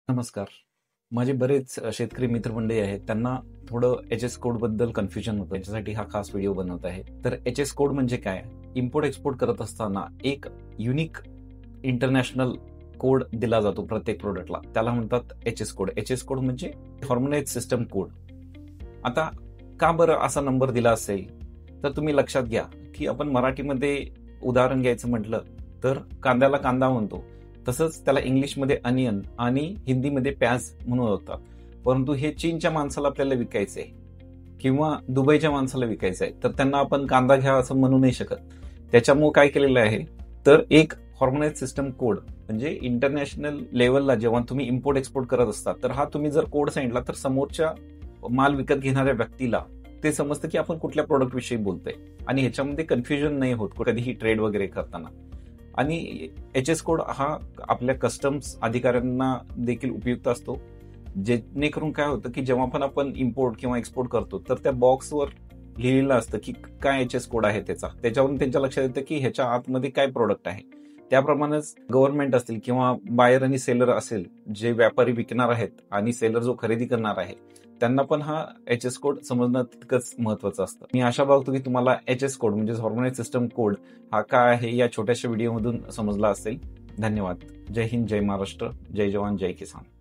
नमस्कार. माझे बरेच शेतकरी मित्रमंडळी आहेत. त्यांना थोडं एच-एस कोडबद्दल कन्फ्युजन होतं. त्याच्यासाठी हा खास व्हिडिओ बनवत आहे. तर एच-एस कोड म्हणजे काय? इम्पोर्ट एक्सपोर्ट करत असताना एक युनिक इंटरनॅशनल कोड दिला जातो प्रत्येक प्रोडक्टला. त्याला म्हणतात एच-एस कोड. एच-एस कोड म्हणजे हार्मोनाइज्ड सिस्टम कोड. आता का बरं असा नंबर दिला असेल? तर तुम्ही लक्षात घ्या, की आपण मराठीमध्ये उदाहरण घ्यायचं म्हटलं तर कांद्याला कांदा म्हणतो. तसंच त्याला इंग्लिशमध्ये अनियन आणि हिंदीमध्ये प्याज म्हणून होतात. परंतु हे चीनच्या माणसाला आपल्याला विकायचं आहे किंवा दुबईच्या माणसाला विकायचं आहे, तर त्यांना आपण कांदा घ्या असं म्हणू नाही शकत. त्याच्यामुळे काय केलेलं आहे, तर एक हार्मोनाइज्ड सिस्टम कोड म्हणजे इंटरनॅशनल लेवलला जेव्हा तुम्ही इम्पोर्ट एक्सपोर्ट करत असता, तर हा तुम्ही जर कोड सांगितला तर समोरच्या माल विकत घेणाऱ्या व्यक्तीला ते समजतं की आपण कुठल्या प्रोडक्ट विषयी बोलतोय आणि ह्याच्यामध्ये कन्फ्युजन नाही होत कधीही ट्रेड वगैरे करताना. आणि एच-एस कोड हा आपल्या कस्टम्स अधिकाऱ्यांना देखील उपयुक्त असतो. जेणेकरून काय होतं की जेव्हा पण आपण इम्पोर्ट किंवा एक्सपोर्ट करतो तर त्या बॉक्सवर लिहिलेलं असतं की काय एच-एस कोड आहे त्याचा. त्याच्यावरून त्यांच्या लक्षात येतं की ह्याच्या आतमध्ये काय प्रोडक्ट आहे. त्याप्रमाणेच गव्हर्नमेंट असतील किंवा बायर आणि सेलर असेल, जे व्यापारी विकणार आहेत आणि सेलर जो खरेदी करणार आहे, त्यांना पण हा एच-एस कोड समजणं तितकंच महत्वाचं असतं. मी आशा बाळगतो की तुम्हाला एच-एस कोड म्हणजे हार्मोनाइज्ड सिस्टम कोड हा काय आहे या छोट्याशा व्हिडिओमधून समजला असेल. धन्यवाद. जय हिंद, जय महाराष्ट्र, जय जवान, जय किसान.